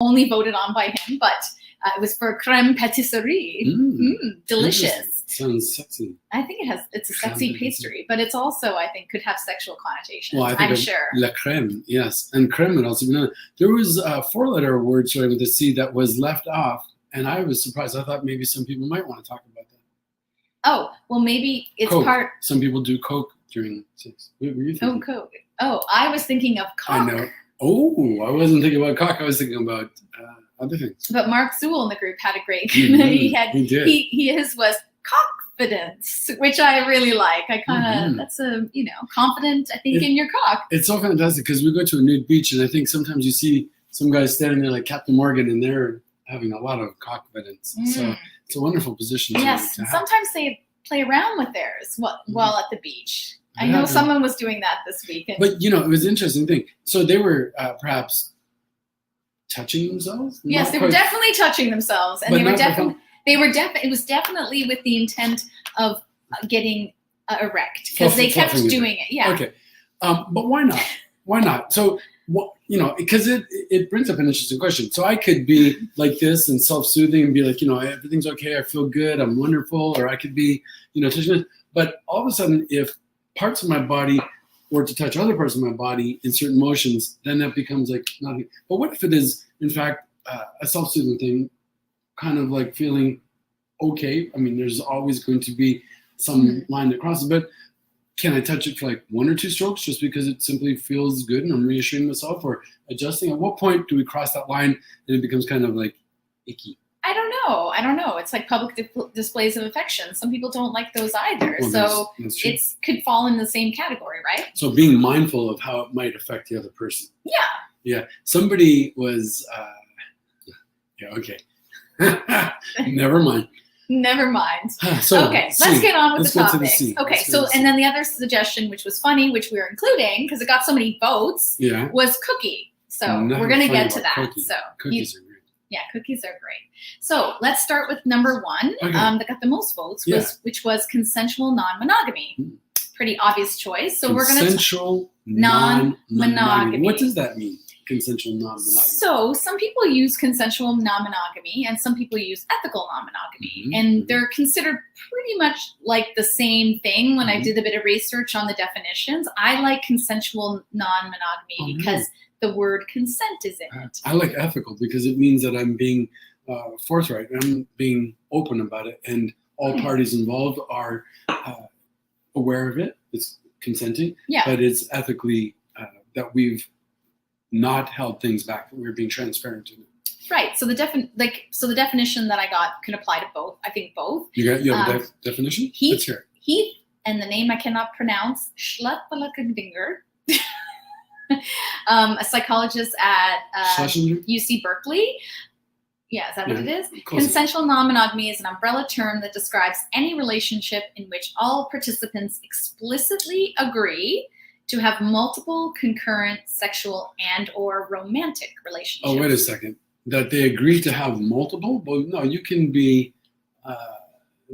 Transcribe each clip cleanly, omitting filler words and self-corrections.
only voted on by him, but it was for creme patisserie. Delicious. Sounds sexy. I think it's a sexy pastry, but it's also, I think, could have sexual connotations. Well, I think I'm sure. La crème, yes. And crème would also be another. There was a 4-letter word starting with a C that was left off, and I was surprised. I thought maybe some people might want to talk about that. Oh, well, maybe it's Coke. part. Some people do Coke during sex. What were you thinking? Oh, Coke. Oh, I was thinking of cock. I know. Oh, I wasn't thinking about cock. I was thinking about other things. But Mark Sewell in the group had a great. He did. His was confidence, which I really like. I kind of that's a confident. I think in your cock. It's so fantastic because we go to a nude beach, and I think sometimes you see some guys standing there like Captain Morgan, and they're having a lot of confidence. So it's a wonderful position. Yes, to have. sometimes they play around with theirs while at the beach. I know someone was doing that this week. But it was an interesting thing. So they were perhaps touching themselves. Yes, they were definitely touching themselves, and it was definitely with the intent of getting erect because they kept doing it. Yeah. Okay, but why not? Why not? So because it brings up an interesting question. So I could be like this and self-soothing and be like, everything's okay. I feel good. I'm wonderful. Or I could be, touching it. But all of a sudden, if parts of my body were to touch other parts of my body in certain motions, then that becomes like nothing. But what if it is, in fact, a self-soothing thing, kind of like feeling okay? I mean, there's always going to be some line that crosses, but can I touch it for like 1 or 2 strokes just because it simply feels good and I'm reassuring myself or adjusting? At what point do we cross that line and it becomes kind of like icky? I don't know. It's like public displays of affection. Some people don't like those either. Well, so that's true. It could fall in the same category, right? So being mindful of how it might affect the other person. Yeah. Yeah. Somebody was, okay. Never mind. Never mind. So, okay, let's get on with the topics. Okay, and then the other suggestion, which was funny, which we were including because it got so many votes, was cookie. So we're going to get to that. Cookie. So cookies are great. Yeah, cookies are great. So let's start with number 1 that got the most votes, which was consensual non-monogamy. Pretty obvious choice. So we're going to consensual non-monogamy. What does that mean? Consensual non-monogamy. So some people use consensual non-monogamy and some people use ethical non-monogamy. And they're considered pretty much like the same thing. When I did a bit of research on the definitions, I like consensual non-monogamy because the word consent is in it. I like ethical because it means that I'm being forthright. I'm being open about it. And all parties involved are aware of it. It's consenting. Yeah. But it's ethically that we've not held things back, that we're being transparent in it. Right. So the definition that I got can apply to both. I think both. You have a definition? Heath, and the name I cannot pronounce, Schlapalakadinger, a psychologist at UC Berkeley. Yeah, is that what it is? Consensual non-monogamy is an umbrella term that describes any relationship in which all participants explicitly agree to have multiple concurrent sexual and or romantic relationships. Oh, wait a second. That they agree to have multiple? Well, no, you can be, I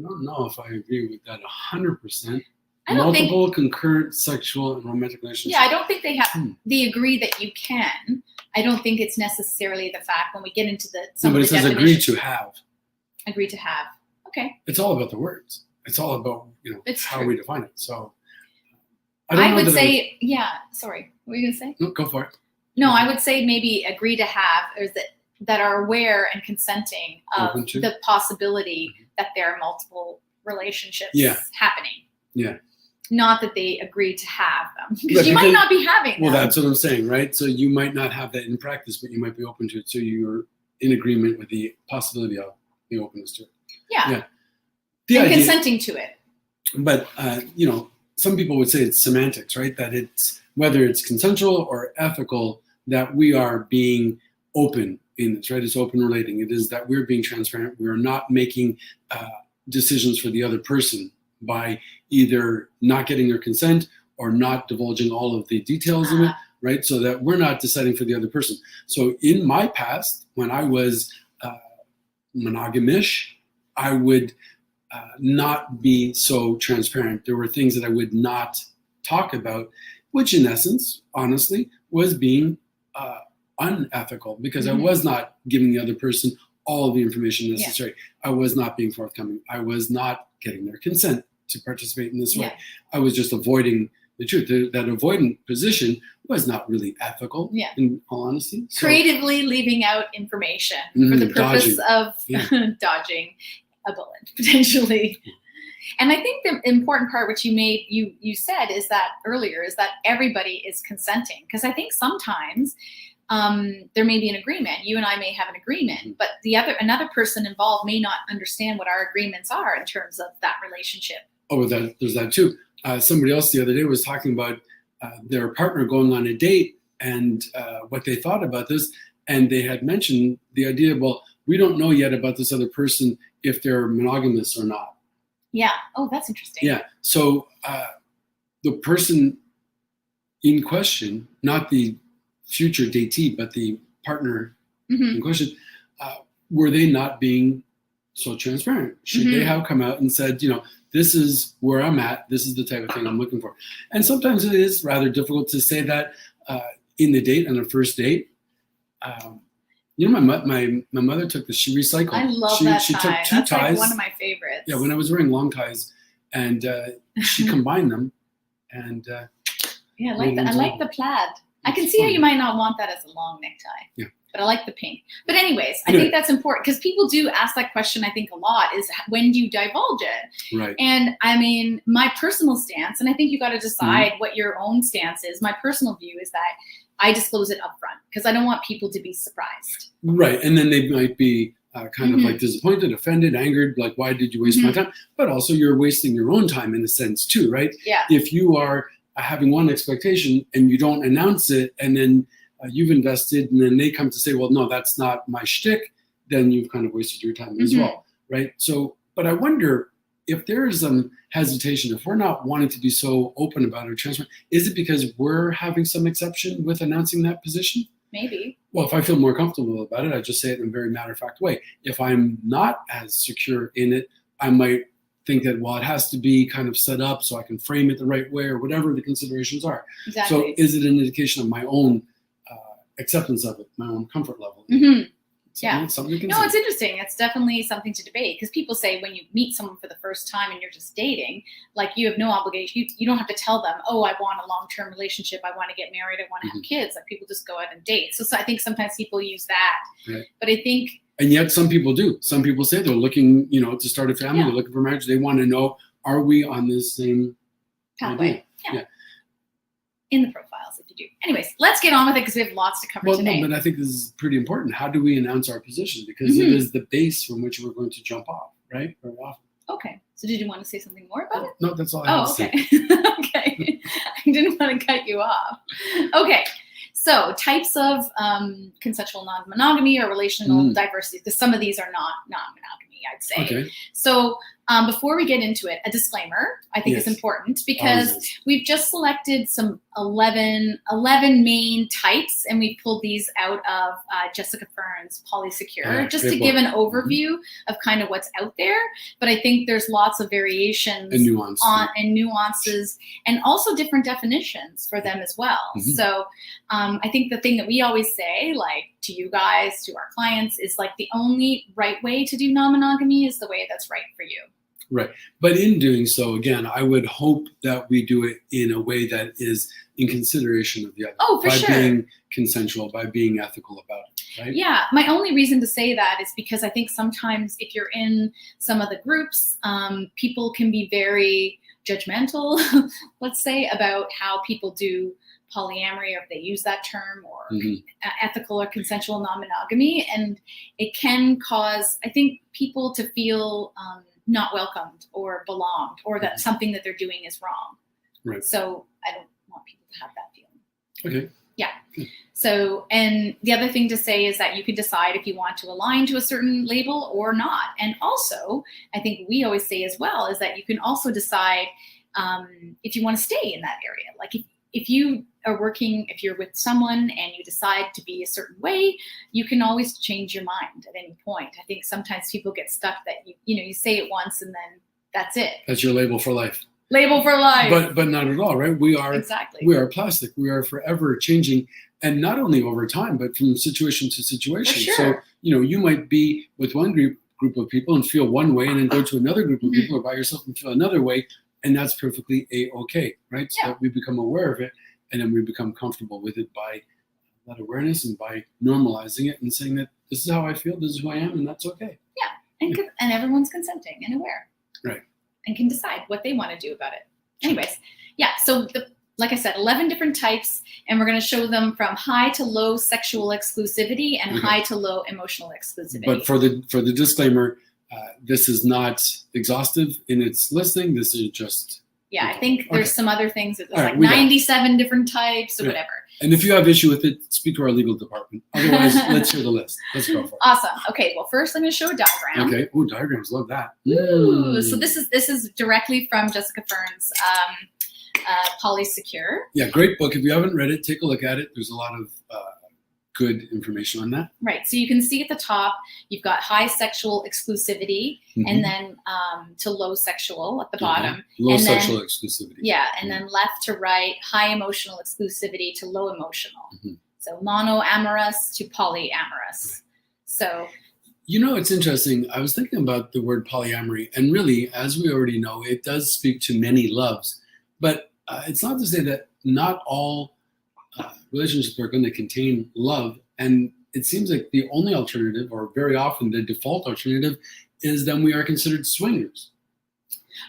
don't know if I agree with that 100%. Multiple concurrent sexual and romantic relationships. Yeah, I don't think they have, they agree that you can. I don't think it's necessarily the fact when we get into but it says agree to have. Agree to have. Okay. It's all about the words. It's all about, how we define it. So. I would say, sorry, what were you going to say? No, go for it. No, I would say maybe agree to have, or that are aware and consenting of the possibility that there are multiple relationships happening. Yeah. Not that they agree to have them. Because you might not be having them. Well, that's what I'm saying, right? So you might not have that in practice, but you might be open to it. So you're in agreement with the possibility of the openness to it. Yeah. And consenting to it. But, some people would say it's semantics, right? That it's whether it's consensual or ethical, that we are being open in this, right? It's open relating. It is that we're being transparent. We're not making decisions for the other person by either not getting their consent or not divulging all of the details of it, right? So that we're not deciding for the other person. So in my past, when I was monogamish, I would not be so transparent. There were things that I would not talk about, which in essence, honestly, was being unethical because I was not giving the other person all of the information necessary. I was not being forthcoming. I was not getting their consent to participate in this way. I was just avoiding the truth. That avoidant position was not really ethical, in all honesty. So, creatively leaving out information for the purpose of dodging a bullet, potentially. And I think the important part, which you said is that earlier, is that everybody is consenting. Because I think sometimes there may be an agreement. You and I may have an agreement, but another person involved may not understand what our agreements are in terms of that relationship. Oh, there's that too. Somebody else the other day was talking about their partner going on a date and what they thought about this. And they had mentioned the idea, well, we don't know yet about this other person if they're monogamous or not. Yeah. Oh, that's interesting. Yeah. So the person in question, not the future datee, but the partner in question, were they not being so transparent? Should they have come out and said, this is where I'm at. This is the type of thing I'm looking for. And sometimes it is rather difficult to say that in the date, on a first date. My mother took this. She recycled. I love that she tie. took two That's ties. like one of my favorites. Yeah, when I was wearing long ties, and she combined them. And I like the plaid. I can see how you might not want that as a long necktie. Yeah. But I like the pink. But anyways, I think that's important because people do ask that question, I think, a lot, is when do you divulge it? Right. And I mean, my personal stance, and I think you got to decide what your own stance is. My personal view is that I disclose it upfront because I don't want people to be surprised. Right. And then they might be kind of like disappointed, offended, angered, like, why did you waste my time? But also you're wasting your own time in a sense too, right? Yeah. If you are having one expectation and you don't announce it and then you've invested and then they come to say, well, no, that's not my shtick, then you've kind of wasted your time as well, right? So, but I wonder if there is some hesitation, if we're not wanting to be so open about it, transparent, is it because we're having some exception with announcing that position? Maybe. Well, if I feel more comfortable about it, I just say it in a very matter-of-fact way. If I'm not as secure in it, I might think that, well, it has to be kind of set up so I can frame it the right way or whatever the considerations are. Exactly. So is it an indication of my own acceptance of it, my own comfort level? Something you can say. It's interesting. It's definitely something to debate because people say when you meet someone for the first time and you're just dating, like you have no obligation. You don't have to tell them, oh, I want a long-term relationship. I want to get married. I want to have kids. Like people just go out and date. So I think sometimes people use that. Right. But I think. And yet some people do. Some people say they're looking, to start a family. They're looking for marriage. They want to know, are we on this same pathway? Yeah. In the profiles, if you do. Anyways, let's get on with it because we have lots to cover today. No, but I think this is pretty important. How do we announce our position? Because it is the base from which we're going to jump off, right? Very often. Okay. So did you want to say something more about it? No, that's all I have to say. Okay. I didn't want to cut you off. Okay. So types of consensual non-monogamy or relational diversity, because some of these are not non-monogamy, I'd say. Okay. So before we get into it, a disclaimer I think is important because we've just selected some 11 main types, and we pulled these out of Jessica Fern's Polysecure, just to give an overview of kind of what's out there. But I think there's lots of variations and nuances and also different definitions for them as well. So I think the thing that we always say, like to you guys, to our clients, is like the only right way to do non-monogamy is the way that's right for you. Right. But in doing so, again, I would hope that we do it in a way that is in consideration of the other. Oh, for sure. By being consensual, by being ethical about it, right? Yeah. My only reason to say that is because I think sometimes if you're in some of the groups, people can be very judgmental, let's say, about how people do polyamory, or if they use that term, or ethical or consensual non-monogamy. And it can cause, I think, people to feel not welcomed or belonged, or that something that they're doing is wrong. Right. So I don't want people to have that feeling. Okay. Yeah. So, and the other thing to say is that you can decide if you want to align to a certain label or not. And also, I think we always say as well, is that you can also decide if you want to stay in that area. Like if you are working, if you're with someone and you decide to be a certain way, you can always change your mind at any point. I think sometimes people get stuck that you say it once and then that's it. That's your label for life. Label for life. But not at all, right? We are exactly. We are plastic. We are forever changing. And not only over time, but from situation to situation. Sure. So, you might be with one group of people and feel one way, and then go to another group of people or by yourself and feel another way. And that's perfectly A-okay, right? So that we become aware of it, and then we become comfortable with it by that awareness and by normalizing it and saying that this is how I feel, this is who I am, and that's okay. Yeah, and everyone's consenting and aware. Right. And can decide what they want to do about it. Anyways, so like I said, 11 different types, and we're going to show them from high to low sexual exclusivity and high to low emotional exclusivity. But for the disclaimer, this is not exhaustive in its listing. This is just... Yeah, I think there's some other things. There's right, 97 different types or whatever. And if you have issue with it, speak to our legal department. Otherwise, let's hear the list. Let's go for it. Awesome. Okay, well, first I'm going to show a diagram. Okay. Ooh, diagrams. Love that. Ooh, so this is directly from Jessica Fern's Polysecure. Yeah, great book. If you haven't read it, take a look at it. There's a lot of good information on that. Right. So you can see at the top, you've got high sexual exclusivity, and then to low sexual at the bottom. Low sexual exclusivity. Yeah, and then left to right, high emotional exclusivity to low emotional. So monoamorous to polyamorous. So... it's interesting. I was thinking about the word polyamory, and really, as we already know, it does speak to many loves. But it's not to say that not all relationships are going to contain love. And it seems like the only alternative, or very often the default alternative, is then we are considered swingers.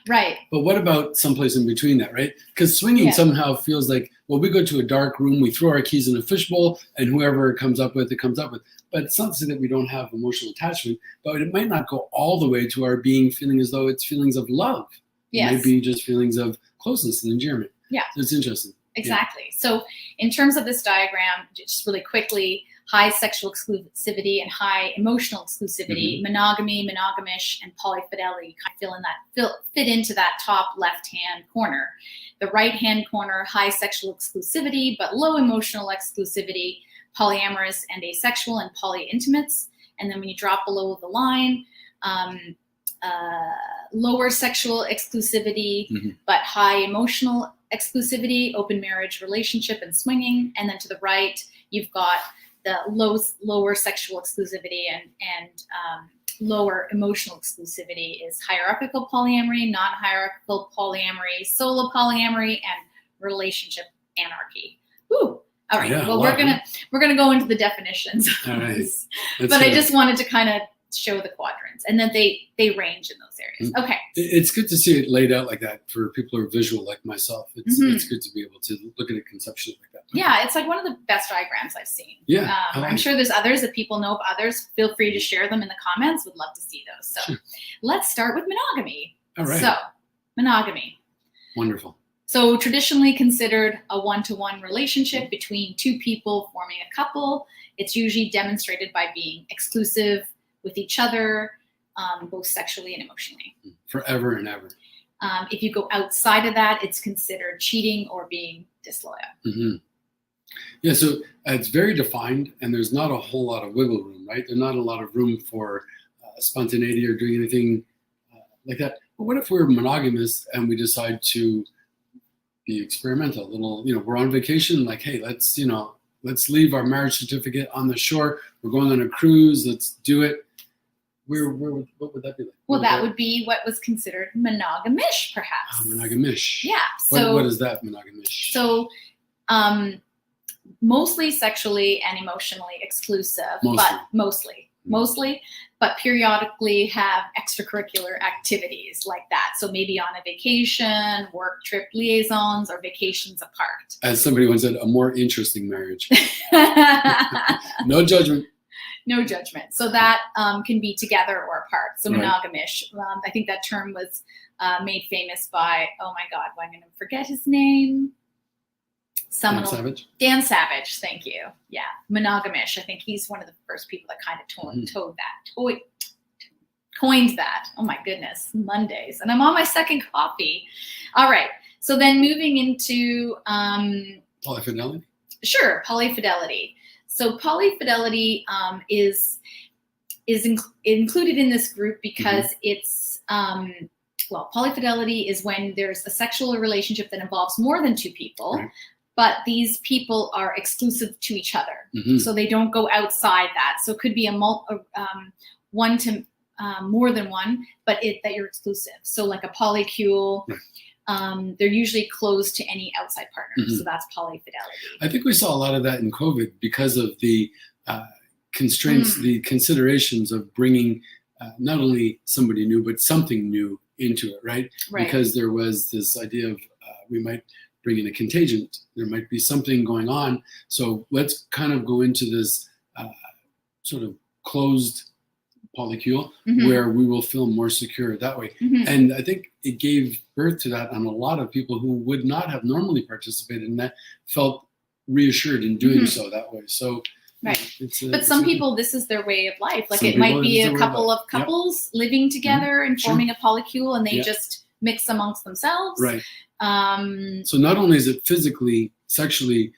Right. But what about someplace in between that, right? Because swinging somehow feels like, well, we go to a dark room, we throw our keys in a fishbowl, and whoever it comes up with, it comes up with. But it's not to say that we don't have emotional attachment, but it might not go all the way to our feeling as though it's feelings of love. Yes. It might be just feelings of closeness and endearment. Yeah. So it's interesting. Exactly. Yeah. So in terms of this diagram, just really quickly, high sexual exclusivity and high emotional exclusivity, monogamy, monogamish, and polyfidelity kind of fit into that top left-hand corner. The right-hand corner, high sexual exclusivity, but low emotional exclusivity, polyamorous and asexual and polyintimates. And then when you drop below the line, lower sexual exclusivity, but high emotional exclusivity, open marriage, relationship, and swinging. And then to the right, you've got the lower sexual exclusivity and lower emotional exclusivity is hierarchical polyamory, non-hierarchical polyamory, solo polyamory, and relationship anarchy. Ooh. All right. Yeah, well, we're gonna go into the definitions. All right. But I just wanted to kind of show the quadrants, and then they range in those areas. Okay. It's good to see it laid out like that for people who are visual like myself. It's good to be able to look at it conceptually like that. Yeah, it's like one of the best diagrams I've seen. Yeah. I'm sure there's others. If people know of others, feel free to share them in the comments. Would love to see those. So let's start with monogamy. All right. So monogamy. Wonderful. So traditionally considered a one-to-one relationship between two people forming a couple. It's usually demonstrated by being exclusive with each other, both sexually and emotionally. Forever and ever. If you go outside of that, it's considered cheating or being disloyal. Yeah, so it's very defined, and there's not a whole lot of wiggle room, right? There's not a lot of room for spontaneity or doing anything like that. But what if we're monogamous and we decide to be experimental? We're on vacation, like, hey, let's leave our marriage certificate on the shore. We're going on a cruise. Let's do it. What would that be like? Well, that would be what was considered monogamish, perhaps. Monogamish. Yeah. So what is that, monogamish? So, mostly sexually and emotionally exclusive, mostly, but periodically have extracurricular activities like that. So maybe on a vacation, work trip liaisons, or vacations apart. As somebody once said, a more interesting marriage. No judgment. No judgment. So that can be together or apart. So monogamish. I think that term was made famous by, oh my God, I'm going to forget his name. Dan Savage? Dan Savage, thank you. Yeah, monogamish. I think he's one of the first people that kind of coined that. Oh my goodness, Mondays. And I'm on my second coffee. All right. So then moving into... polyfidelity? Sure, polyfidelity. So polyfidelity is included in this group because it's... polyfidelity is when there's a sexual relationship that involves more than two people. Right. but these people are exclusive to each other. Mm-hmm. So they don't go outside that. So it could be one to more than one, but that you're exclusive. So like a polycule, right. They're usually closed to any outside partner. Mm-hmm. So that's polyfidelity. I think we saw a lot of that in COVID because of the constraints, the considerations of bringing not only somebody new, but something new into it, right? Because there was this idea of we might bring in a contagion. There might be something going on. So let's kind of go into this sort of closed polycule where we will feel more secure that way. And I think it gave birth to that on a lot of people who would not have normally participated in that, felt reassured in doing so that way. So but some people, this is their way of life. Like it might be a couple of couples living together and forming a polycule, and they just mix amongst themselves. Right. So not only is it physically, sexually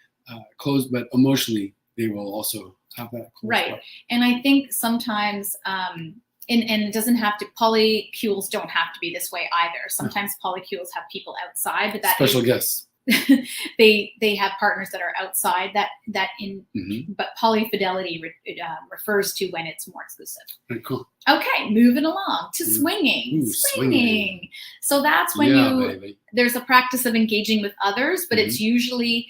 closed, but emotionally they will also have that closed part. And I think sometimes, and it doesn't have to, polycules don't have to be this way either. Sometimes polycules have people outside, but that special guests. they have partners that are outside that but polyfidelity refers to when it's more exclusive. Very cool. Okay, moving along to swinging. Swinging. So that's when there's a practice of engaging with others, but it's usually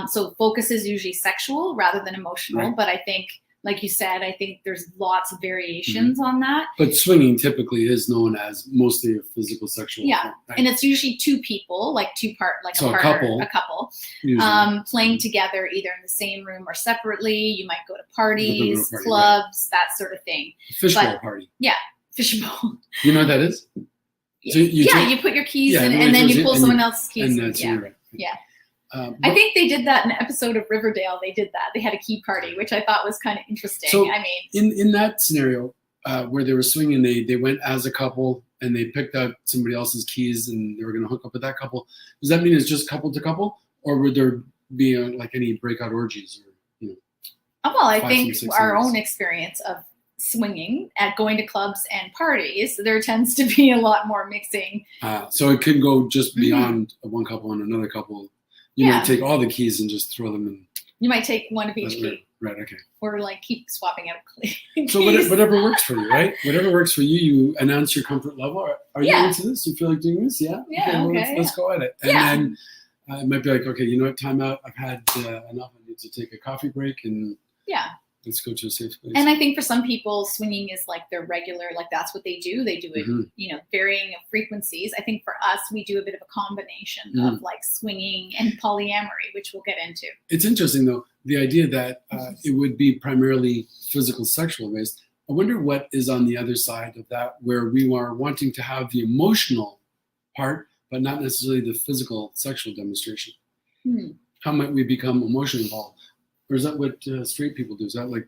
so focus is usually sexual rather than emotional. But I think, like you said, I think there's lots of variations on that. But swinging typically is known as mostly a physical sexual. Yeah, and it's usually two people, like a couple, playing together either in the same room or separately. You might go to parties, clubs, that sort of thing. Fishbowl party. Yeah, fishbowl. You know what that is? So you put your keys in, and then you pull someone else's keys. And that's right. Yeah. I think they did that in an episode of Riverdale. They did that. They had a key party, which I thought was kind of interesting. So I mean, in that scenario where they were swinging, they went as a couple and they picked out somebody else's keys and they were going to hook up with that couple. Does that mean it's just couple to couple, or would there be like any breakout orgies or Well, I think our own experience of swinging at going to clubs and parties, there tends to be a lot more mixing. So it could go just beyond one couple and another couple. You might take all the keys and just throw them in. You might take one of each key. Right, okay. Or like keep swapping out keys. So whatever works for you, right? Whatever works for you, you announce your comfort level. Are you into this? You feel like doing this? Yeah? Yeah, okay. Let's go at it. And then it might be like, okay, you know what, time out. I've had enough. I need to take a coffee break and let's go to a safe place. And I think for some people, swinging is like their regular, like that's what they do. They do it, varying frequencies. I think for us, we do a bit of a combination of like swinging and polyamory, which we'll get into. It's interesting though, the idea that it would be primarily physical sexual based. I wonder what is on the other side of that, where we are wanting to have the emotional part, but not necessarily the physical sexual demonstration. How might we become emotionally involved? Or is that what straight people do? Is that like,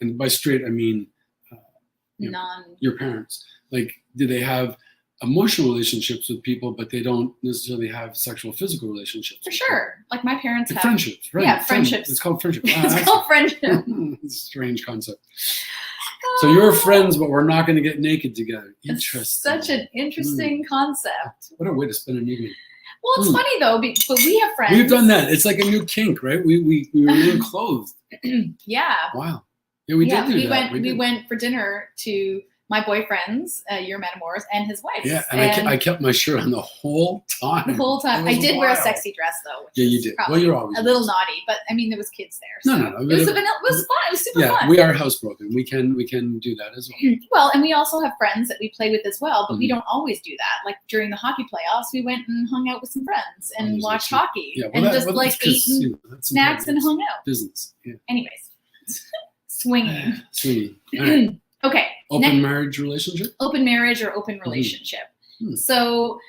and by straight, I mean your parents. Like, do they have emotional relationships with people, but they don't necessarily have sexual, physical relationships? For sure. Like my parents have. Friendships, right? Yeah, friendships. It's called friendship. It's called friendship. It's a strange concept. So you're friends, but we're not going to get naked together. Interesting. It's such an interesting concept. What a way to spend an evening. Well, it's funny though, but we have friends. We've done that. It's like a new kink, right? We remain clothed. Yeah. Wow. Yeah, we did do that. We went for dinner to my boyfriend's, your metamors, and his wife's. Yeah, and I kept my shirt on the whole time. The whole time. I did wear a sexy dress though. Yeah, you did. Well, you're always a little naughty, but I mean, there was kids there. So no. It was fun. It was super fun. We are housebroken. We can do that as well. Well, and we also have friends that we play with as well, but we don't always do that. Like during the hockey playoffs, we went and hung out with some friends and watched hockey and ate snacks and hung out. Business. Yeah. Anyways, swinging. All right. Okay. Open marriage relationship? Open marriage or open relationship. So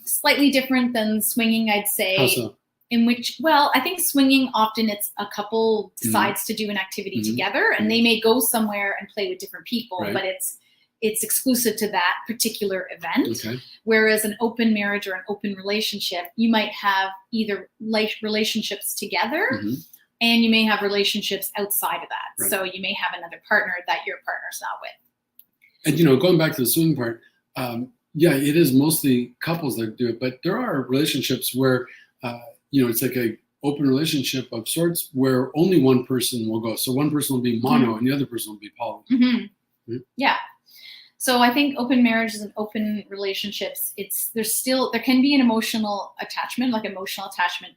slightly different than swinging, I'd say. How so? In which, well, I think swinging, often it's a couple decides to do an activity together, and they may go somewhere and play with different people, but it's exclusive to that particular event. Okay. Whereas an open marriage or an open relationship, you might have either relationships together, and you may have relationships outside of that. Right. So you may have another partner that your partner's not with. And, going back to the swinging part, it is mostly couples that do it, but there are relationships where, it's like open relationship of sorts where only one person will go. So one person will be mono and the other person will be poly. Mm-hmm. Yeah. So I think open marriages and open relationships, there can be an emotional attachment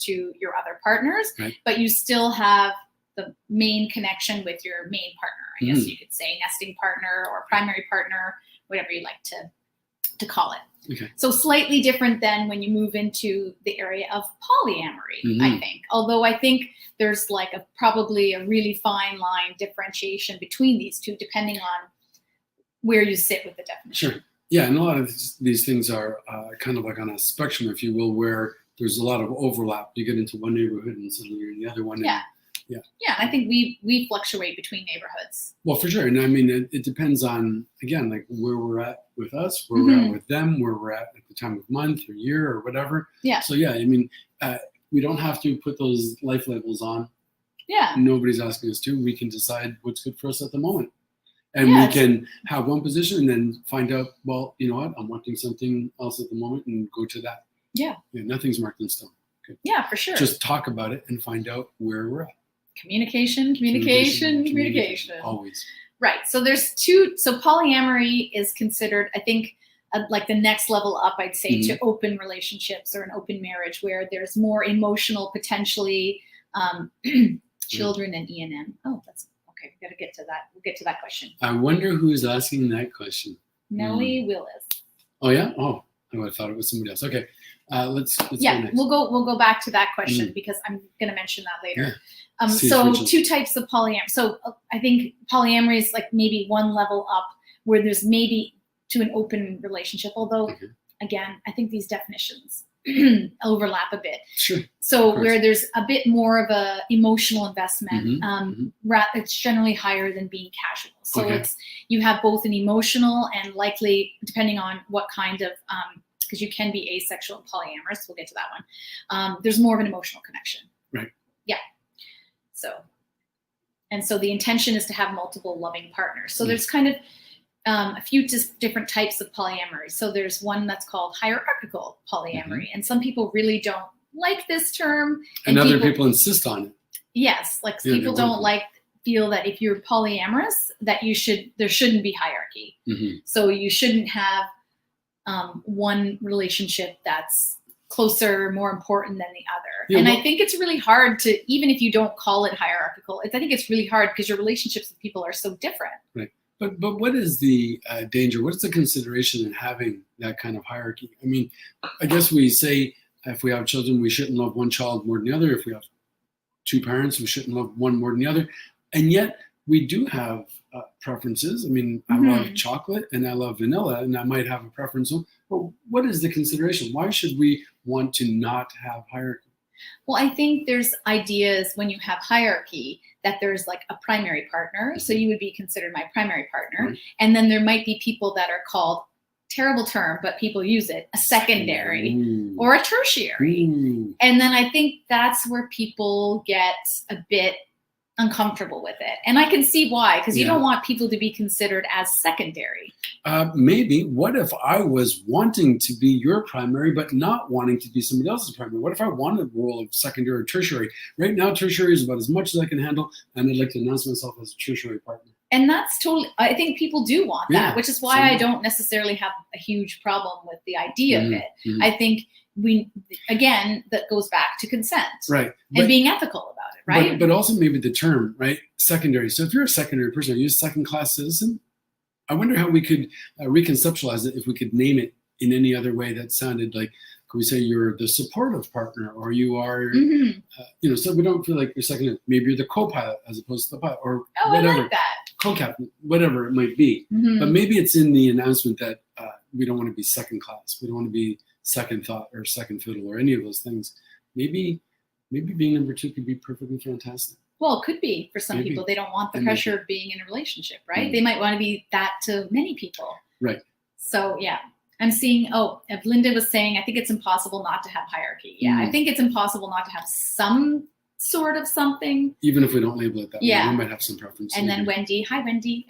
to your other partners, right. but you still have the main connection with your main partner, I guess you could say, nesting partner or primary partner, whatever you like to call it. Okay. So slightly different than when you move into the area of polyamory, I think. Although I think there's like probably a really fine line differentiation between these two, depending on where you sit with the definition. Sure. Yeah, and a lot of these things are kind of like on a spectrum, if you will, where there's a lot of overlap. You get into one neighborhood and suddenly you're in the other one. Yeah. Yeah. Yeah, I think we fluctuate between neighborhoods. Well, for sure. And I mean, it depends on, again, like where we're at with us, where we're at with them, where we're at the time of month or year or whatever. Yeah. So, yeah, I mean, we don't have to put those life labels on. Yeah. Nobody's asking us to. We can decide what's good for us at the moment. And we can have one position and then find out, well, you know what, I'm wanting something else at the moment and go to that. Yeah. Nothing's marked in stone. Okay. Yeah, for sure. Just talk about it and find out where we're at. Communication. Always. Right. So there's two. So polyamory is considered, I think, like the next level up, I'd say, to open relationships or an open marriage where there's more emotional, potentially children and E&M. Oh, that's okay. We got to get to that. We'll get to that question. I wonder who's asking that question. Nellie Willis. Oh yeah. Oh, I would have thought it was somebody else. Okay. Let's go next. We'll go back to that question because I'm going to mention that later. Yeah. So two types of polyamory. So I think polyamory is like maybe one level up where there's maybe to an open relationship. Although, again, I think these definitions overlap a bit. Sure. So where there's a bit more of a emotional investment, it's generally higher than being casual. So you have both an emotional and likely, depending on what kind of, because you can be asexual and polyamorous. We'll get to that one. There's more of an emotional connection. Right. Yeah. So the intention is to have multiple loving partners. So there's kind of a few different types of polyamory. So there's one that's called hierarchical polyamory, and some people really don't like this term. And other people insist on it. Yes, like people don't feel that if you're polyamorous, that there shouldn't be hierarchy. So you shouldn't have one relationship that's closer, more important than the other. I think it's really hard to, even if you don't call it hierarchical, I think it's really hard because your relationships with people are so different. Right. But what is the danger? What is the consideration in having that kind of hierarchy? I mean, I guess we say if we have children, we shouldn't love one child more than the other. If we have two parents, we shouldn't love one more than the other. And yet we do have preferences. I mean, I love chocolate and I love vanilla, and I might have a preference. But what is the consideration? Why should we want to not have hierarchy? Well, I think there's ideas when you have hierarchy that there's like a primary partner. So you would be considered my primary partner. And then there might be people that are called, terrible term, but people use it, a secondary or a tertiary. And then I think that's where people get a bit uncomfortable with it. And I can see why, because you don't want people to be considered as secondary. Maybe. What if I was wanting to be your primary, but not wanting to be somebody else's primary? What if I wanted the role of secondary or tertiary? Right now, tertiary is about as much as I can handle, and I'd like to announce myself as a tertiary partner. And that's totally, I think people do want that, which is why I don't necessarily have a huge problem with the idea of it. I think that goes back to consent. Right. And being ethical about it, right? But also maybe the term, right? Secondary. So if you're a secondary person, are you a second-class citizen? I wonder how we could reconceptualize it if we could name it in any other way that sounded like, could we say you're the supportive partner, or you are, so we don't feel like you're second. Maybe you're the co-pilot as opposed to the pilot, or whatever. I like that. Co-captain, whatever it might be. But maybe it's in the announcement that we don't want to be second class. We don't want to be second thought or second fiddle or any of those things. Maybe being number two could be perfectly fantastic. Well, it could be for some people. They don't want the pressure of being in a relationship, right? They might want to be that to many people. Right. So, yeah. I'm seeing, if Linda was saying, I think it's impossible not to have hierarchy. Yeah, I think it's impossible not to have some sort of something. Even if we don't label it that way, we might have some preference. And then Wendy. Hi, Wendy.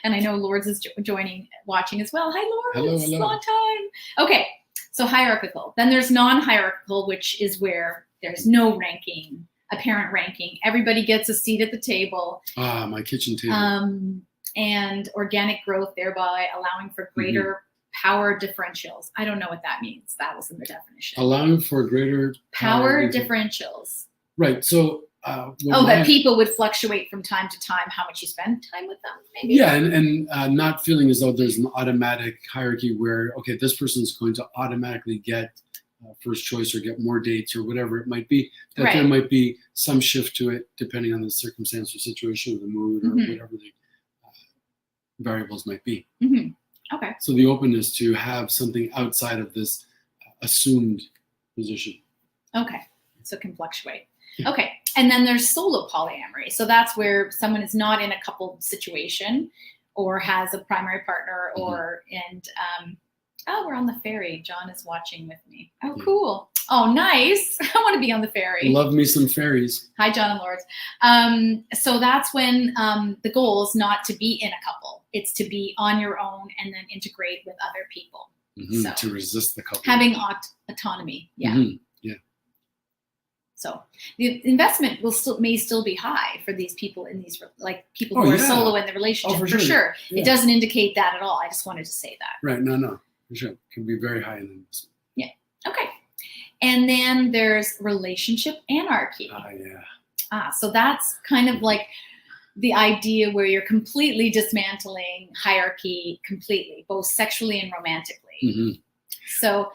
And I know Lourdes is watching as well. Hi, Lourdes. Hello. Long time. Okay, so hierarchical. Then there's non-hierarchical, which is where there's no ranking, apparent ranking. Everybody gets a seat at the table. My kitchen table. And organic growth, thereby allowing for greater power differentials. I don't know what that means. That was in the definition. Allowing for greater power differentials. Right. So. That people would fluctuate from time to time how much you spend time with them, maybe? Yeah, and not feeling as though there's an automatic hierarchy where, okay, this person's going to automatically get first choice or get more dates or whatever it might be. That there might be some shift to it depending on the circumstance or situation or the mood or whatever the variables might be. Okay. So the openness to have something outside of this assumed position. Okay, so it can fluctuate. Okay, and then there's solo polyamory. So that's where someone is not in a couple situation or has a primary partner or, we're on the ferry. John is watching with me. Oh, cool. Oh, nice. I want to be on the ferry. Love me some ferries. Hi, John and Lawrence. So that's when the goal is not to be in a couple. It's to be on your own and then integrate with other people. So, to resist the couple. Having autonomy. Yeah. So the investment may still be high for these people in these people who are solo in the relationship for sure. Yeah. It doesn't indicate that at all. I just wanted to say that. Right. No, for sure. It can be very high in the investment. Yeah. Okay. And then there's relationship anarchy. So that's kind of like the idea where you're completely dismantling hierarchy completely, both sexually and romantically. So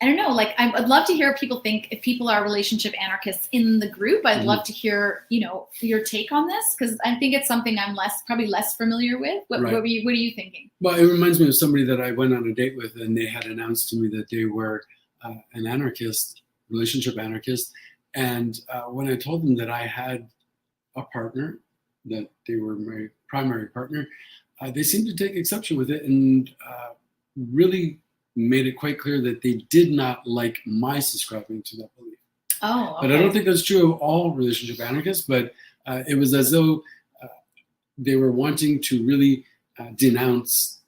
I don't know, I'd love to hear what people think. If people are relationship anarchists in the group, I'd love to hear, your take on this, because I think it's something I'm probably less familiar with. What are you thinking? Well, it reminds me of somebody that I went on a date with, and they had announced to me that they were an anarchist, relationship anarchist. And when I told them that I had a partner, that they were my primary partner, they seemed to take exception with it and really made it quite clear that they did not like my subscribing to that belief. Oh, okay. But I don't think that's true of all relationship anarchists, but it was as though they were wanting to really denounce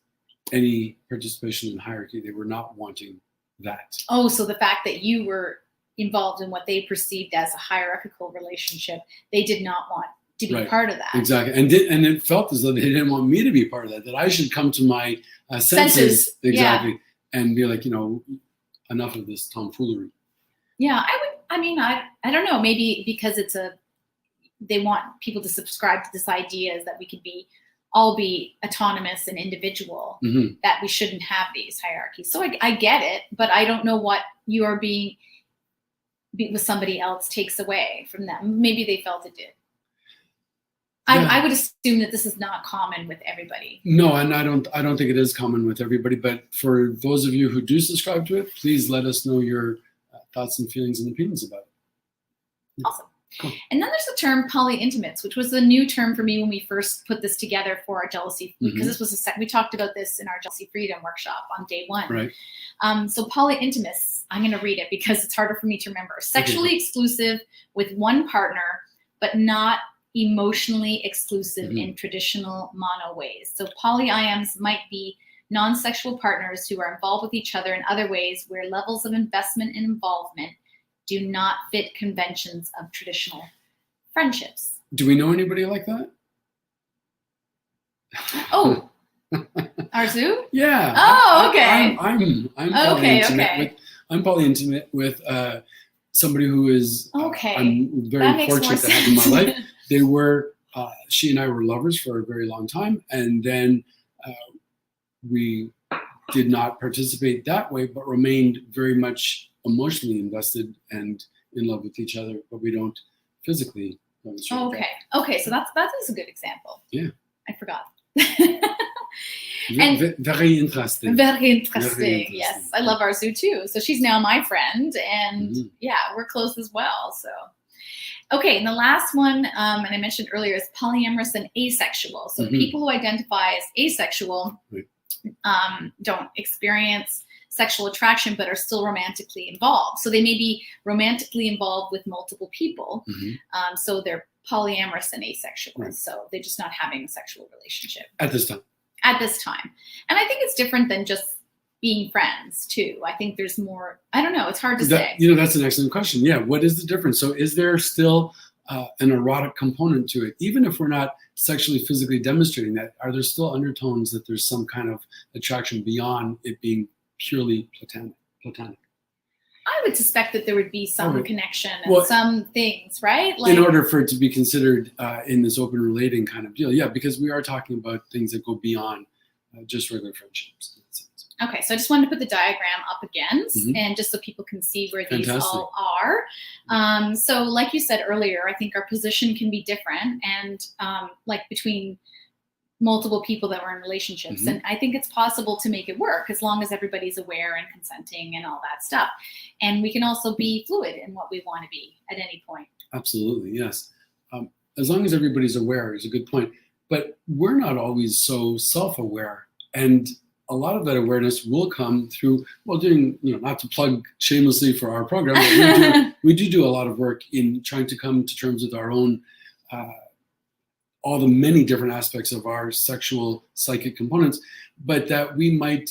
any participation in hierarchy. They were not wanting that. Oh, so the fact that you were involved in what they perceived as a hierarchical relationship, they did not want to be part of that. Exactly. And it felt as though they didn't want me to be part of that I should come to my senses. Exactly. Yeah. And be like, enough of this tomfoolery. Yeah, I don't know, maybe because they want people to subscribe to this idea is that we could all be autonomous and individual, that we shouldn't have these hierarchies. So I get it, but I don't know what you are being with somebody else takes away from them. Maybe they felt it did. I would assume that this is not common with everybody. No, and I don't think it is common with everybody. But for those of you who do subscribe to it, please let us know your thoughts and feelings and opinions about it. Yeah. Awesome. Cool. And then there's the term polyintimates, which was a new term for me when we first put this together for our jealousy, because this was we talked about this in our jealousy freedom workshop on day 1. Right. So polyintimates, I'm going to read it because it's harder for me to remember. Sexually exclusive with one partner, but not emotionally exclusive in traditional mono ways. So polyiams might be non-sexual partners who are involved with each other in other ways where levels of investment and involvement do not fit conventions of traditional friendships. Do we know anybody like that? Oh, Arzu? Yeah. Oh, okay. I'm polyintimate. I'm polyintimate with somebody who is I'm very fortunate to have in my life. They were, she and I were lovers for a very long time. And then we did not participate that way, but remained very much emotionally invested and in love with each other, but we don't physically demonstrate that. Okay, so that is a good example. Yeah. I forgot. Very interesting. Very interesting. Yes, I love Arzu too. So she's now my friend, and we're close as well. So, okay, and the last one, and I mentioned earlier, is polyamorous and asexual. So people who identify as asexual don't experience sexual attraction, but are still romantically involved. So they may be romantically involved with multiple people. So they're polyamorous and asexual. Right. So they're just not having a sexual relationship. At this time. And I think it's different than just being friends too. I think there's more, I don't know, it's hard to say. That's an excellent question. Yeah, what is the difference? So is there still an erotic component to it? Even if we're not sexually, physically demonstrating that, are there still undertones that there's some kind of attraction beyond it being purely platonic? I would suspect that there would be some connection and some things, right? Like, in order for it to be considered in this open relating kind of deal. Yeah, because we are talking about things that go beyond just regular friendships. Okay, so I just wanted to put the diagram up again, and just so people can see where these all are. So like you said earlier, I think our position can be different, and like between multiple people that were in relationships. And I think it's possible to make it work as long as everybody's aware and consenting and all that stuff. And we can also be fluid in what we want to be at any point. Absolutely, yes. As long as everybody's aware is a good point. But we're not always so self-aware. And a lot of that awareness will come through, doing, not to plug shamelessly for our program, but we do a lot of work in trying to come to terms with our own, all the many different aspects of our sexual psychic components, but that we might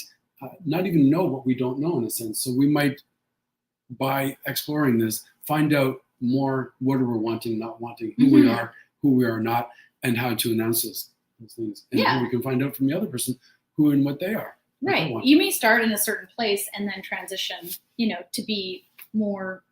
not even know what we don't know in a sense. So we might, by exploring this, find out more what we're wanting, not wanting, who we are not, and how to announce those things. And then we can find out from the other person who and what they are. Right. You may start in a certain place and then transition, to be more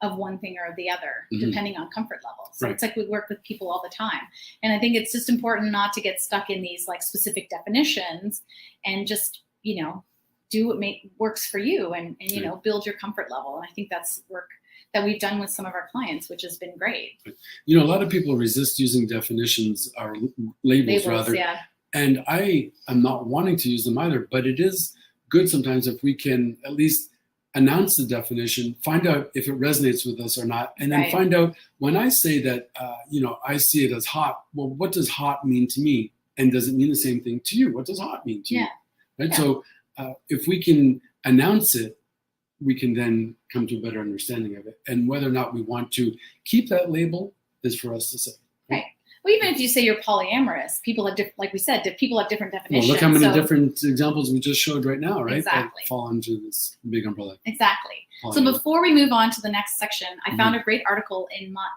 of one thing or the other, depending on comfort level. So it's like we work with people all the time. And I think it's just important not to get stuck in these like specific definitions and just, do what works for you and build your comfort level. And I think that's work that we've done with some of our clients, which has been great. A lot of people resist using definitions or labels rather. Yeah. And I am not wanting to use them either, but it is good sometimes if we can at least announce the definition, find out if it resonates with us or not, and then find out when I say that, I see it as hot, well, what does hot mean to me? And does it mean the same thing to you? What does hot mean to you? Right? Yeah. So if we can announce it, we can then come to a better understanding of it. And whether or not we want to keep that label is for us to say. Right. Well, even if you say you're polyamorous, people have like we said, people have different definitions. Well, look how many different examples we just showed right now, right? Exactly. That fall into this big umbrella. Exactly. So before we move on to the next section, I found a great article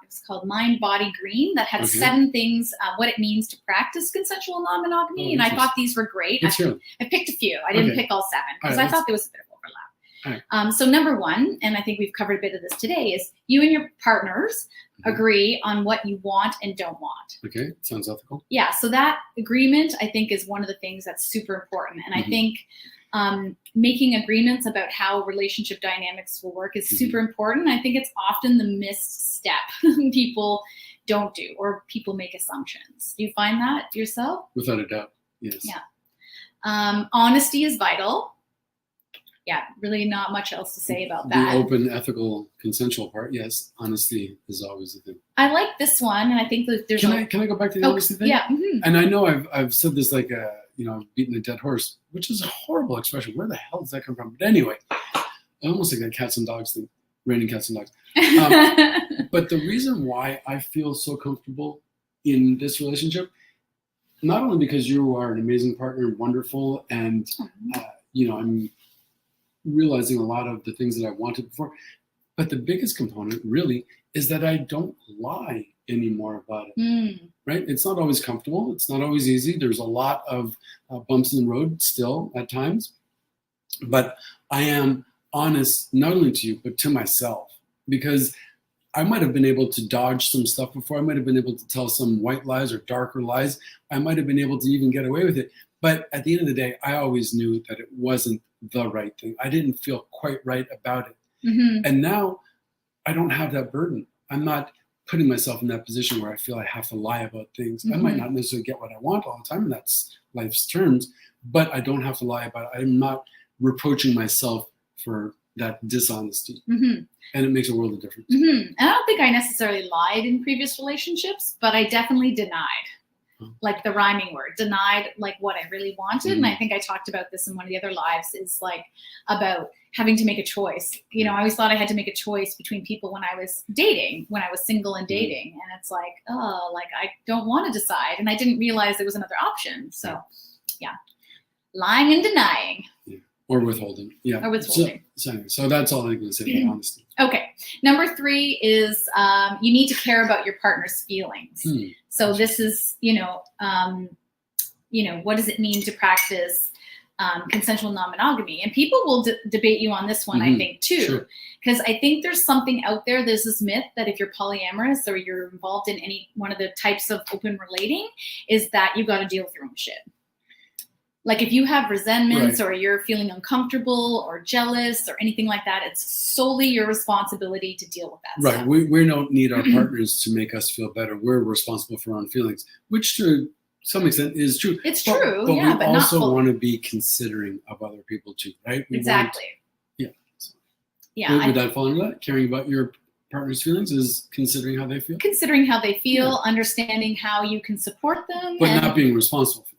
it's called Mind, Body, Green that had 7 things, what it means to practice consensual non-monogamy. And I thought these were great. I picked a few. I didn't pick all 7 because I thought there was a bit of overlap. So number 1, and I think we've covered a bit of this today, is you and your partners agree on what you want and don't want. Okay, sounds ethical. Yeah, so that agreement, I think, is one of the things that's super important. And I think making agreements about how relationship dynamics will work is super important. I think it's often the missed step people don't do, or people make assumptions. Do you find that yourself? Without a doubt, yes. Yeah. Honesty is vital. Yeah, really not much else to say about that. The open, ethical, consensual part, yes. Honesty is always the thing. I like this one, and I think that there's. Can I go back to the honesty thing? Yeah. And I know I've said this like beating a dead horse, which is a horrible expression. Where the hell does that come from? But anyway, I almost like that cats and dogs thing, raining cats and dogs. But the reason why I feel so comfortable in this relationship, not only because you are an amazing partner, wonderful, and I'm realizing a lot of the things that I wanted before. But the biggest component really is that I don't lie anymore about it, right? It's not always comfortable. It's not always easy. There's a lot of bumps in the road still at times, but I am honest, not only to you, but to myself, because I might have been able to dodge some stuff before. I might have been able to tell some white lies or darker lies. I might have been able to even get away with it. But at the end of the day, I always knew that it wasn't the right thing. I didn't feel quite right about it. And now I don't have that burden. I'm not putting myself in that position where I feel I have to lie about things. I might not necessarily get what I want all the time, and that's life's terms, but I don't have to lie about it. I'm not reproaching myself for that dishonesty. And it makes a world of difference. And I don't think I necessarily lied in previous relationships, but I definitely denied. Like the rhyming word, denied like what I really wanted. And I think I talked about this in one of the other lives, is like about having to make a choice. I always thought I had to make a choice between people when I was dating, when I was single and dating. And it's like, I don't want to decide. And I didn't realize there was another option. So yeah, lying and denying. Or withholding. Yeah. Or withholding. So that's all I'm going to say about honesty. Okay. Number 3 is you need to care about your partner's feelings. So this is, what does it mean to practice consensual non-monogamy? And people will debate you on this one, I think, too. Because I think there's something out there. There's this myth that if you're polyamorous or you're involved in any one of the types of open relating, is that you got to deal with your own shit. Like if you have resentments or you're feeling uncomfortable or jealous or anything like that, it's solely your responsibility to deal with that stuff. We don't need our partners to make us feel better. We're responsible for our own feelings, which to some extent is true. It's true, but yeah, but we also not want to be considering of other people too, right? Exactly. Yeah. Would that fall into that? Caring about your partner's feelings is considering how they feel? Considering how they feel, understanding how you can support them. But not being responsible for it.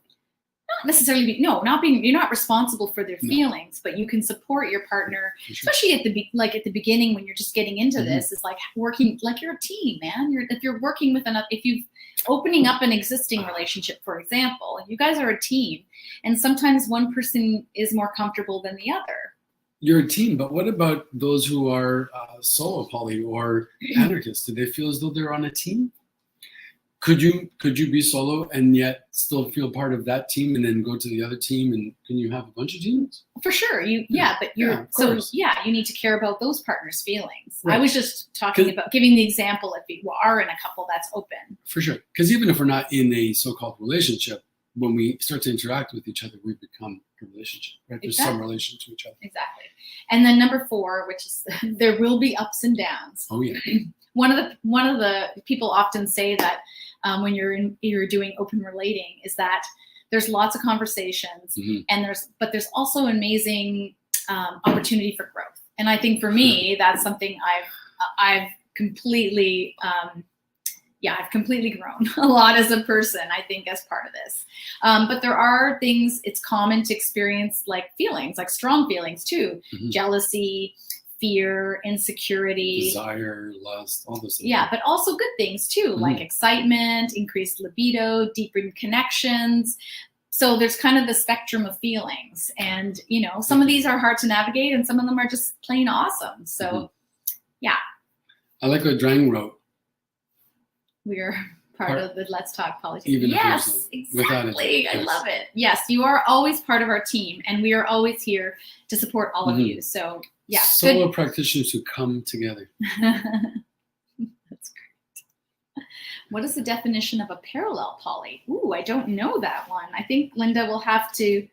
Not necessarily, you're not responsible for their feelings, but you can support your partner, especially at the beginning when you're just getting into this. It's like working, like you're a team, man. If you're working with if you've opening up an existing relationship, for example, you guys are a team, and sometimes one person is more comfortable than the other. You're a team, but what about those who are solo poly or anarchists? Do they feel as though they're on a team? Could you be solo and yet still feel part of that team and then go to the other team, and can you have a bunch of teams? For sure. You need to care about those partners' feelings. Right. I was just talking about giving the example if you are in a couple that's open. For sure. Because even if we're not in a so-called relationship, when we start to interact with each other, we become a relationship, right? There's some relation to each other. Exactly. And then number 4, which is there will be ups and downs. Oh yeah. One of the people often say that when you're doing open relating is that there's lots of conversations and there's also amazing opportunity for growth. And I think for me, that's something I've completely I've completely grown a lot as a person, I think, as part of this. But there are things it's common to experience, like feelings, like strong feelings too, jealousy, fear, insecurity, desire, lust, all those things. Yeah, but also good things too, like excitement, increased libido, deepened connections. So there's kind of the spectrum of feelings. And, some of these are hard to navigate and some of them are just plain awesome. So, yeah. I like what Drang wrote. We're part of the Let's Talk Politics. Even yes, exactly. I love it. Yes, you are always part of our team and we are always here to support all of you. So, yeah. Solo practitioners who come together. That's great. What is the definition of a parallel poly? Ooh, I don't know that one. I think Linda will have to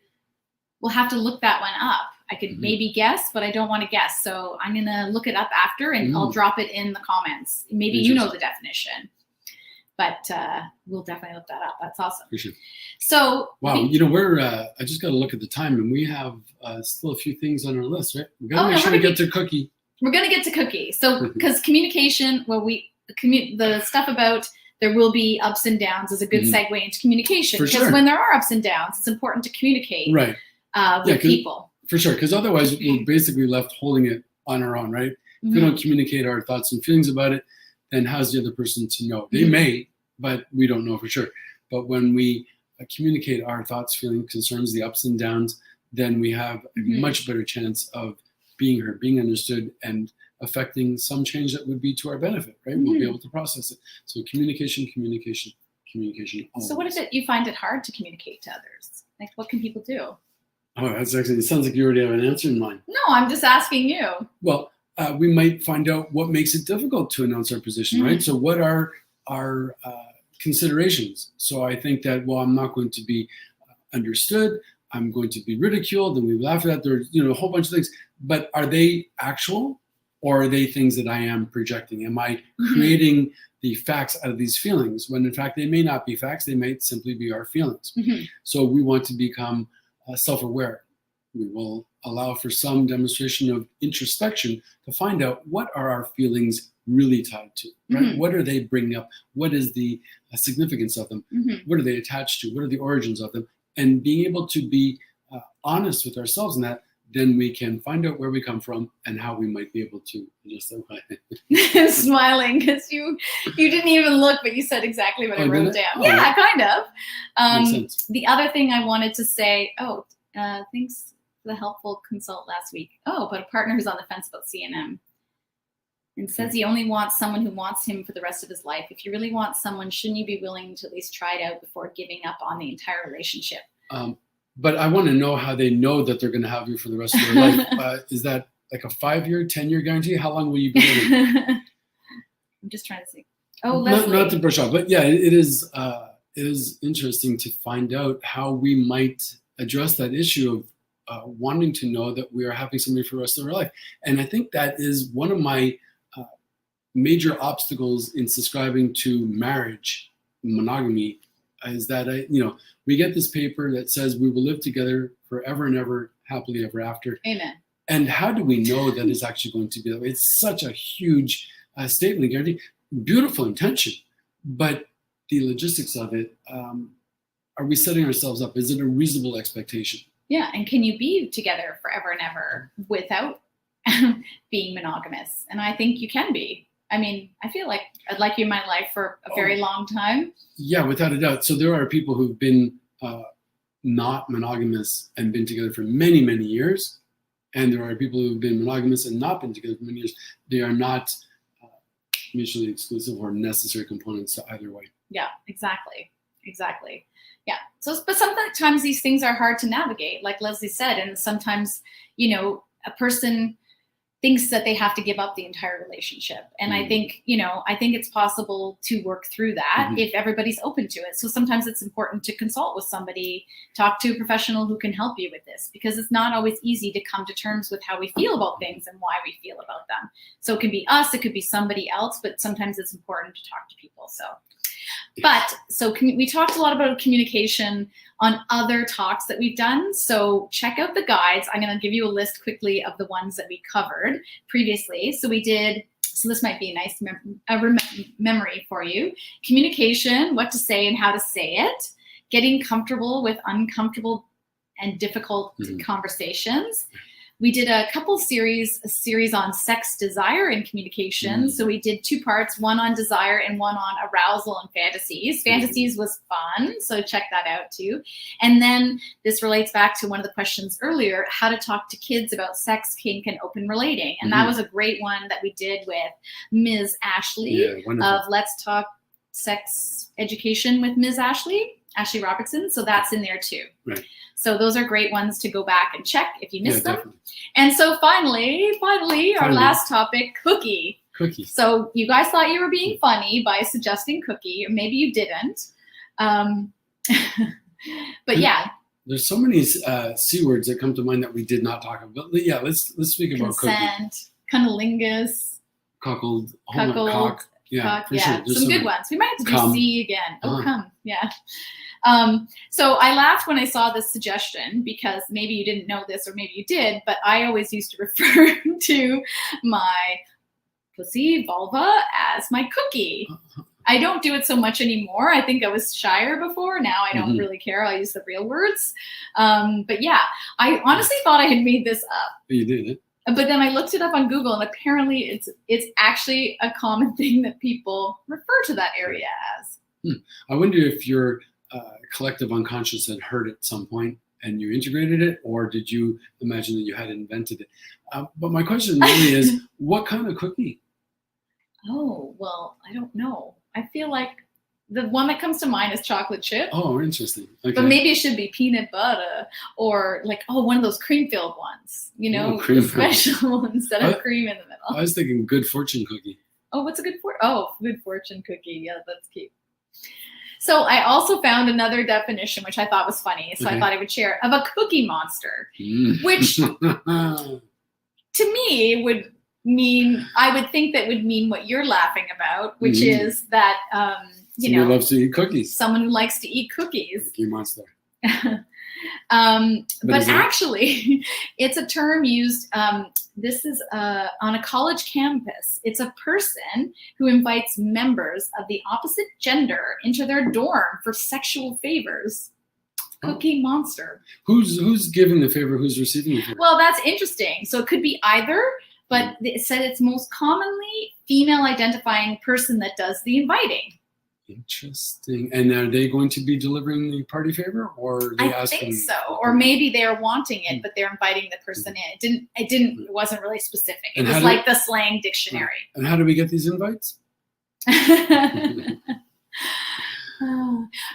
look that one up. I could maybe guess, but I don't want to guess. So I'm going to look it up after and I'll drop it in the comments. Maybe you know the definition. But we'll definitely look that up. That's awesome. For sure. So wow, we're I just got to look at the time, and we have still a few things on our list, right? We got to make sure we get to cookie. We're gonna get to cookie. So because communication, the stuff about there will be ups and downs is a good segue into communication. Because when there are ups and downs, it's important to communicate with people. For sure, because otherwise we're basically left holding it on our own, right? If we don't communicate our thoughts and feelings about it, then how's the other person to know? They may, but we don't know for sure. But when we communicate our thoughts, feelings, concerns, the ups and downs, then we have a much better chance of being heard, being understood, and affecting some change that would be to our benefit, right? We'll be able to process it. So communication. So what is it you find it hard to communicate to others? Like, what can people do? Oh, it sounds like you already have an answer in mind. No, I'm just asking you. Well, we might find out what makes it difficult to announce our position, right? So what are our considerations? So I think that, well, I'm not going to be understood. I'm going to be ridiculed, and we laugh at that. There's, a whole bunch of things. But are they actual, or are they things that I am projecting? Am I creating the facts out of these feelings when, in fact, they may not be facts? They might simply be our feelings. So we want to become self-aware. We will allow for some demonstration of introspection to find out what are our feelings really tied to, right? What are they bringing up? What is the significance of them? What are they attached to? What are the origins of them? And being able to be honest with ourselves in that, then we can find out where we come from and how we might be able to adjust that way. Smiling because you didn't even look, but you said exactly what I wrote down. Kind of. The other thing I wanted to say, thanks for the helpful consult last week. Oh, but a partner who's on the fence about C&M. And says he only wants someone who wants him for the rest of his life. If you really want someone, shouldn't you be willing to at least try it out before giving up on the entire relationship? But I want to know how they know that they're going to have you for the rest of their life. Is that like a 5-year, 10-year guarantee? How long will you be living? I'm just trying to see. Oh, Leslie. Not to brush off, but yeah, it is interesting to find out how we might address that issue of wanting to know that we are having somebody for the rest of our life. And I think that is one of my major obstacles in subscribing to marriage, monogamy, is that we get this paper that says we will live together forever and ever, happily ever after. Amen. And how do we know that it's actually going to be that way? It's such a huge statement, guarantee. Beautiful intention, but the logistics of it, are we setting ourselves up? Is it a reasonable expectation? Yeah, and can you be together forever and ever without being monogamous? And I think you can be. I mean, I feel like I'd like you in my life for a very long time. Yeah, without a doubt. So there are people who've been not monogamous and been together for many, many years. And there are people who've been monogamous and not been together for many years. They are not mutually exclusive or necessary components to either way. Yeah, exactly. Yeah. So, but sometimes these things are hard to navigate, like Leslie said. And sometimes, a person thinks that they have to give up the entire relationship. And I think it's possible to work through that if everybody's open to it. So sometimes it's important to consult with somebody, talk to a professional who can help you with this, because it's not always easy to come to terms with how we feel about things and why we feel about them. So it can be us, it could be somebody else, but sometimes it's important to talk to people. We talked a lot about communication on other talks that we've done. So check out the guides. I'm going to give you a list quickly of the ones that we covered previously. So this might be a nice memory for you. Communication, what to say and how to say it. Getting comfortable with uncomfortable and difficult conversations. We did a series on sex, desire, and communication. So we did 2 parts, one on desire and one on arousal and fantasies. Fantasies was fun, so check that out too. And then this relates back to one of the questions earlier, how to talk to kids about sex, kink, and open relating. And that was a great one that we did with Ms. Ashley of Let's Talk Sex Education with Ms. Ashley Robertson. So that's in there too. Right. So those are great ones to go back and check if you missed them. Definitely. And so finally, our last topic, cookie. Cookie. So you guys thought you were being funny by suggesting cookie, or maybe you didn't. But yeah. There's so many C words that come to mind that we did not talk about. But yeah, let's speak about cookie. Consent, cunnilingus. Cuckold. Cock. Yeah, for sure. Some good ones. We might have to do C again. Oh, come. Yeah. So I laughed when I saw this suggestion, because maybe you didn't know this or maybe you did, but I always used to refer to my pussy, vulva, as my cookie. I don't do it so much anymore. I think I was shyer before. Now I don't really care. I'll use the real words. But yeah, I honestly thought I had made this up. You did. But then I looked it up on Google, and apparently it's actually a common thing that people refer to that area as. I wonder if your collective unconscious had heard it at some point and you integrated it, or did you imagine that you had invented it? But my question really is, what kind of cookie? Oh, well, I don't know. I feel like the one that comes to mind is chocolate chip. Oh, interesting. Okay. But maybe it should be peanut butter, or one of those cream-filled ones, special ones instead of cream in the middle. I was thinking good fortune cookie. Oh, what's a good fortune cookie? Yeah, that's cute. So I also found another definition, which I thought was funny, so I thought I would share, of a cookie monster, which to me would mean, I would think that would mean what you're laughing about, which is that, someone who loves to eat cookies. Someone who likes to eat cookies. Cookie monster. But actually, it's a term used, this is on a college campus. It's a person who invites members of the opposite gender into their dorm for sexual favors. Cookie monster. Who's giving the favor? Who's receiving the favor? Well, that's interesting. So it could be either, but it said it's most commonly female identifying person that does the inviting. Interesting. And are they going to be delivering the party favor, or are they I think so. Or maybe they're wanting it, but they're inviting the person in. It wasn't really specific. It was like the slang dictionary. And how do we get these invites?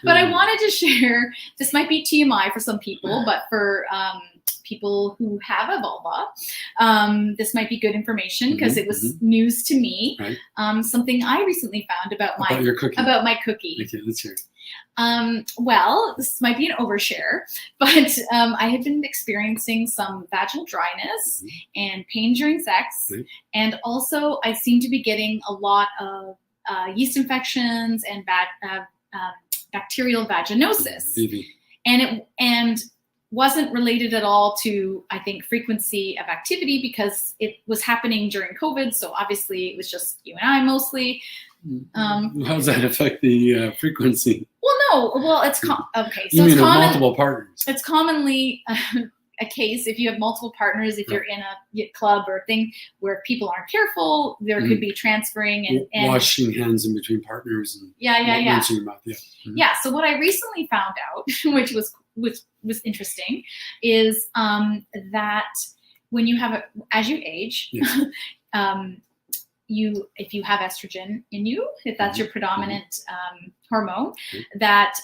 But I wanted to share, this might be TMI for some people, but for people who have a vulva, this might be good information because it was news to me. Right. Something I recently found about my cookie. Okay, let's hear it. Well, this might be an overshare, but I had been experiencing some vaginal dryness and pain during sex, and also I seem to be getting a lot of yeast infections and bacterial vaginosis, and wasn't related at all to, I think, frequency of activity because it was happening during COVID. So obviously it was just you and I mostly. How does that affect the frequency? Well, no. Well, it's okay. So you mean multiple partners? It's commonly a case if you have multiple partners. If you're in a club or a thing where people aren't careful, there could be transferring and washing hands in between partners. And rinsing your mouth. Yeah. So what I recently found out, which was interesting, is that when you have as you age, if you have estrogen in you, if that's your predominant hormone, that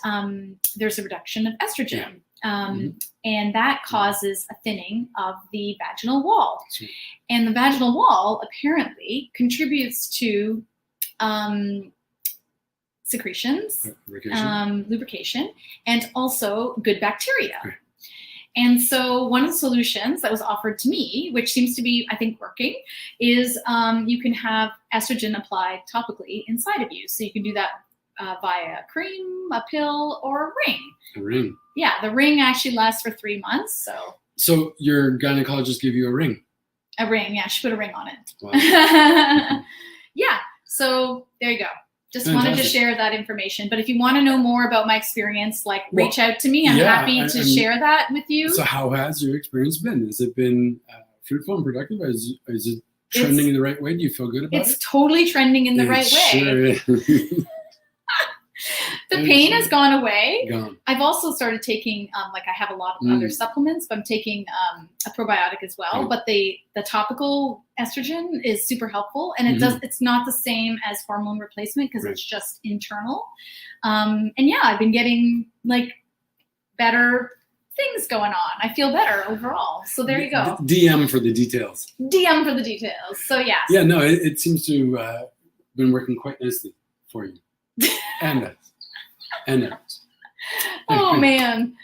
there's a reduction of estrogen. And that causes a thinning of the vaginal wall. And the vaginal wall apparently contributes to secretions, lubrication, and also good bacteria. And so one of the solutions that was offered to me, which seems to be, I think, working, is you can have estrogen applied topically inside of you. So you can do that via a cream, a pill, or a ring. A ring. Yeah, the ring actually lasts for 3 months. So your gynecologist gave you a ring? A ring, yeah. She put a ring on it. Wow. Yeah, so there you go. Just wanted to share that information. But if you want to know more about my experience, reach out to me. I'm happy to share that with you. So how has your experience been? Has it been fruitful and productive? Is it trending in the right way? Do you feel good about it? It's totally trending in the right way. Sure is. The pain has gone away. Gone. I've also started taking, I have a lot of other supplements, but I'm taking a probiotic as well. Right. But the topical estrogen is super helpful, and it's not the same as hormone replacement because it's just internal. And I've been getting better things going on. I feel better overall. So there you go. DM for the details. DM for the details. So yes. Yeah, no, it seems to have been working quite nicely for you. And us. Oh man.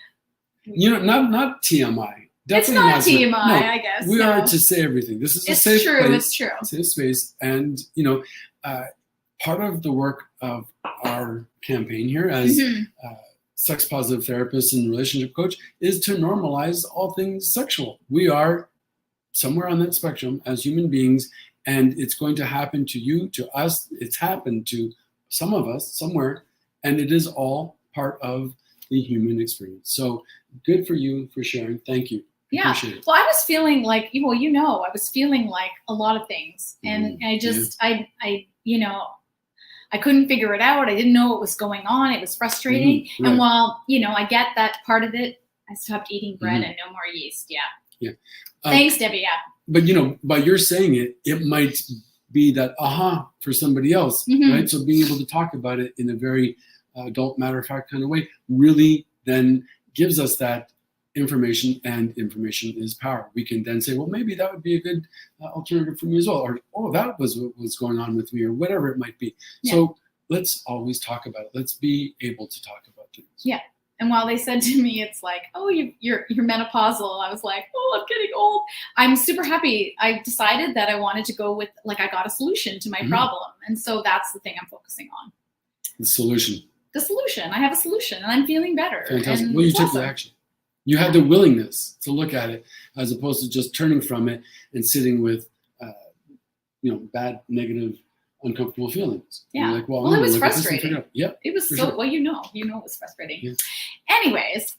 Not TMI. Definitely it's not TMI, no, I guess. We are to say everything. This is a safe place. It's true. Safe space. And part of the work of our campaign here as sex positive therapist and relationship coach is to normalize all things sexual. We are somewhere on that spectrum as human beings, and it's going to happen to you, to us. It's happened to some of us somewhere, and it is all part of the human experience. So good for you for sharing. Thank you. Yeah. Well, I was feeling I was feeling like a lot of things, and I just, I couldn't figure it out. I didn't know what was going on. It was frustrating. Right. And while, I get that part of it, I stopped eating bread and no more yeast. Yeah. Yeah. Thanks, Debbie. Yeah. But, by your saying it, it might be that aha for somebody else, right? So being able to talk about it in a very adult, matter-of-fact kind of way really then gives us that information, and information is power. We can then say, well, maybe that would be a good alternative for me as well, or, oh, that was what was going on with me, or whatever it might be. Yeah. So let's always talk about it. Let's be able to talk about things. Yeah. And while they said to me, it's like, oh, you're menopausal, I was like, oh, I'm getting old. I'm super happy. I decided that I wanted to go with, I got a solution to my problem. And so that's the thing I'm focusing on. The solution. I have a solution, and I'm feeling better. Fantastic. Well, you took the action. You had the willingness to look at it as opposed to just turning from it and sitting with, bad, negative, uncomfortable feelings. Yeah. You're like, well, it was frustrating. Yeah. It was so, sure. Well, it was frustrating. Yeah. Anyways.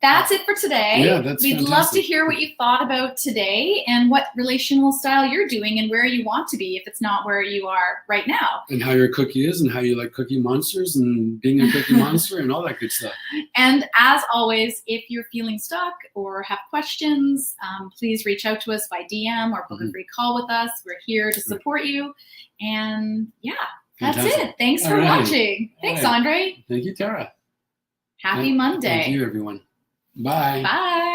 That's it for today. Yeah, that's We'd fantastic. love to hear what you thought about today and what relational style you're doing and where you want to be if it's not where you are right now. And how your cookie is and how you like Cookie Monsters and being a Cookie Monster and all that good stuff. And as always, if you're feeling stuck or have questions, please reach out to us by DM or book a free call with us. We're here to support you. And yeah, that's it. Thanks for watching. Thanks, Andre. Thank you, Tara. Happy Monday. Thank you, everyone. Bye. Bye.